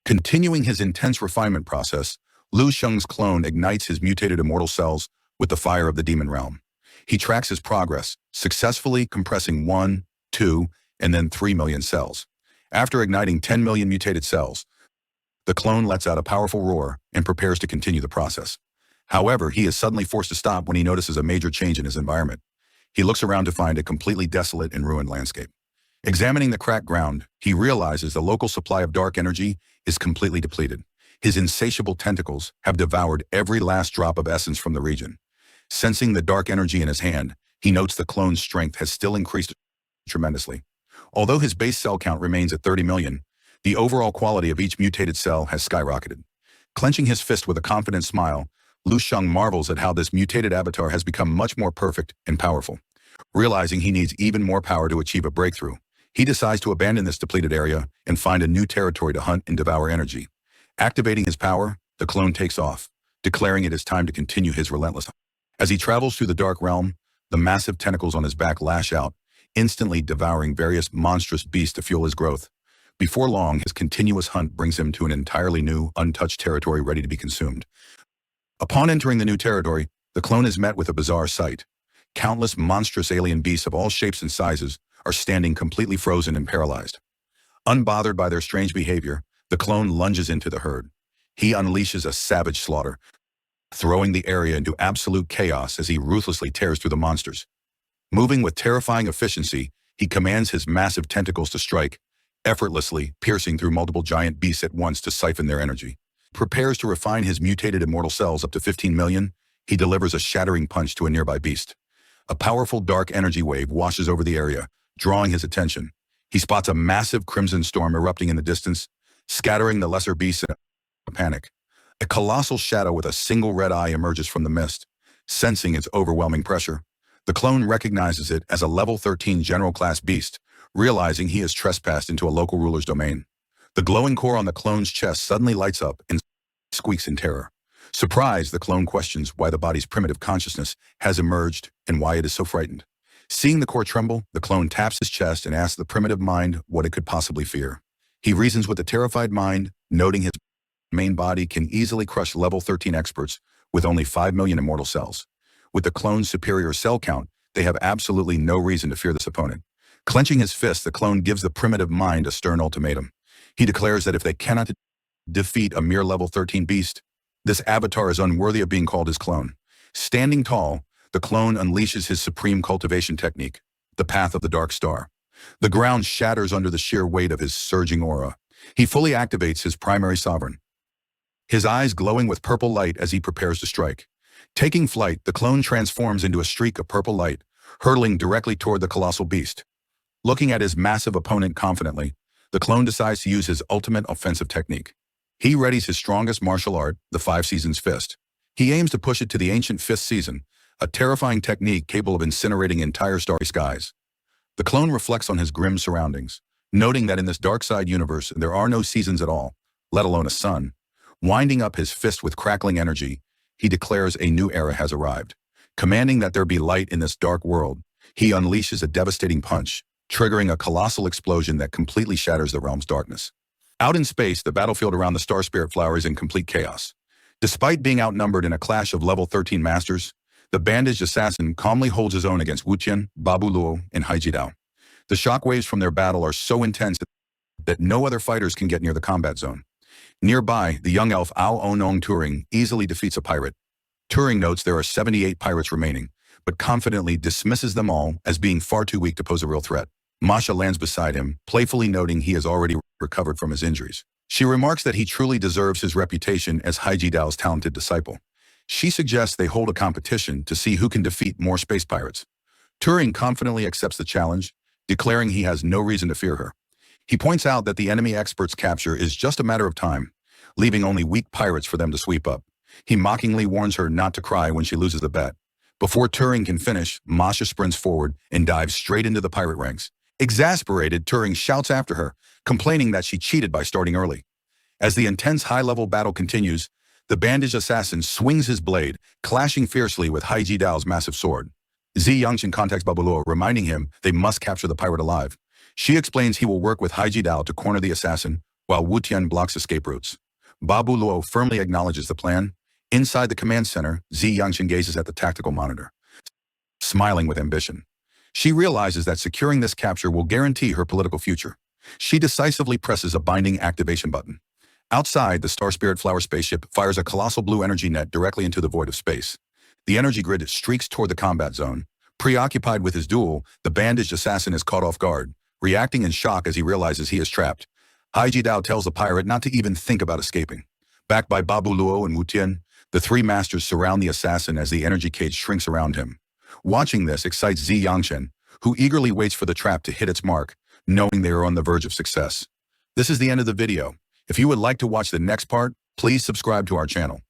Continuing his intense refinement process, Lu Sheng's clone ignites his mutated immortal cells with the fire of the demon realm. He tracks his progress, successfully compressing 1, 2, and then 3 million cells. After igniting 10 million mutated cells, the clone lets out a powerful roar and prepares to continue the process. However, he is suddenly forced to stop when he notices a major change in his environment. He looks around to find a completely desolate and ruined landscape. Examining the cracked ground, he realizes the local supply of dark energy is completely depleted. His insatiable tentacles have devoured every last drop of essence from the region. Sensing the dark energy in his hand, he notes the clone's strength has still increased tremendously. Although his base cell count remains at 30 million, the overall quality of each mutated cell has skyrocketed. Clenching his fist with a confident smile, Lu Sheng marvels at how this mutated avatar has become much more perfect and powerful. Realizing he needs even more power to achieve a breakthrough, he decides to abandon this depleted area and find a new territory to hunt and devour energy. Activating his power, the clone takes off, declaring it is time to continue his relentless hunt. As he travels through the dark realm, the massive tentacles on his back lash out, instantly devouring various monstrous beasts to fuel his growth. Before long, his continuous hunt brings him to an entirely new, untouched territory ready to be consumed. Upon entering the new territory, the clone is met with a bizarre sight. Countless monstrous alien beasts of all shapes and sizes are standing completely frozen and paralyzed. Unbothered by their strange behavior, the clone lunges into the herd. He unleashes a savage slaughter, throwing the area into absolute chaos as he ruthlessly tears through the monsters. Moving with terrifying efficiency, he commands his massive tentacles to strike, effortlessly piercing through multiple giant beasts at once to siphon their energy. Prepares to refine his mutated immortal cells up to 15 million, he delivers a shattering punch to a nearby beast. A powerful dark energy wave washes over the area, drawing his attention. He spots a massive crimson storm erupting in the distance, scattering the lesser beasts in a panic. A colossal shadow with a single red eye emerges from the mist. Sensing its overwhelming pressure, the clone recognizes it as a level 13 general class beast, realizing he has trespassed into a local ruler's domain. The glowing core on the clone's chest suddenly lights up and squeaks in terror. Surprised, the clone questions why the body's primitive consciousness has emerged and why it is so frightened. Seeing the core tremble, the clone taps his chest and asks the primitive mind what it could possibly fear. He reasons with the terrified mind, noting his main body can easily crush level 13 experts with only 5 million immortal cells. With the clone's superior cell count, they have absolutely no reason to fear this opponent. Clenching his fist, the clone gives the primitive mind a stern ultimatum. He declares that if they cannot defeat a mere level 13 beast, this avatar is unworthy of being called his clone. Standing tall, the clone unleashes his supreme cultivation technique, the path of the dark star. The ground shatters under the sheer weight of his surging aura. He fully activates his primary sovereign, his eyes glowing with purple light as he prepares to strike. Taking flight, the clone transforms into a streak of purple light, hurtling directly toward the colossal beast. Looking at his massive opponent confidently, the clone decides to use his ultimate offensive technique. He readies his strongest martial art, the 5 Seasons Fist. He aims to push it to the ancient 5th season, a terrifying technique capable of incinerating entire starry skies. The clone reflects on his grim surroundings, noting that in this dark side universe there are no seasons at all, let alone a sun. Winding up his fist with crackling energy, he declares a new era has arrived. Commanding that there be light in this dark world, he unleashes a devastating punch, triggering a colossal explosion that completely shatters the realm's darkness. Out in space, the battlefield around the Star Spirit Flower is in complete chaos. Despite being outnumbered in a clash of level 13 masters, the bandaged assassin calmly holds his own against Wu Qian, Babu Luo, and Haiji Dao. The shockwaves from their battle are so intense that no other fighters can get near the combat zone. Nearby, the young elf Ao Onong Turing easily defeats a pirate. Turing notes there are 78 pirates remaining, but confidently dismisses them all as being far too weak to pose a real threat. Masha lands beside him, playfully noting he has already recovered from his injuries. She remarks that he truly deserves his reputation as Haiji Dao's talented disciple. She suggests they hold a competition to see who can defeat more space pirates. Turing confidently accepts the challenge, declaring he has no reason to fear her. He points out that the enemy expert's capture is just a matter of time, leaving only weak pirates for them to sweep up. He mockingly warns her not to cry when she loses the bet. Before Turing can finish, Masha sprints forward and dives straight into the pirate ranks. Exasperated, Turing shouts after her, complaining that she cheated by starting early. As the intense high-level battle continues, the bandaged assassin swings his blade, clashing fiercely with Haiji Dao's massive sword. Zi Yangchen contacts Babaluo, reminding him they must capture the pirate alive. She explains he will work with Haiji Dao to corner the assassin, while Wu Tian blocks escape routes. Babu Luo firmly acknowledges the plan. Inside the command center, Zi Yangshan gazes at the tactical monitor, smiling with ambition. She realizes that securing this capture will guarantee her political future. She decisively presses a binding activation button. Outside, the Star Spirit Flower spaceship fires a colossal blue energy net directly into the void of space. The energy grid streaks toward the combat zone. Preoccupied with his duel, the bandaged assassin is caught off guard, reacting in shock as he realizes he is trapped. Hai Jidao tells the pirate not to even think about escaping. Backed by Babu Luo and Wu Tian, the three masters surround the assassin as the energy cage shrinks around him. Watching this excites Zi Yangshan, who eagerly waits for the trap to hit its mark, knowing they are on the verge of success. This is the end of the video. If you would like to watch the next part, please subscribe to our channel.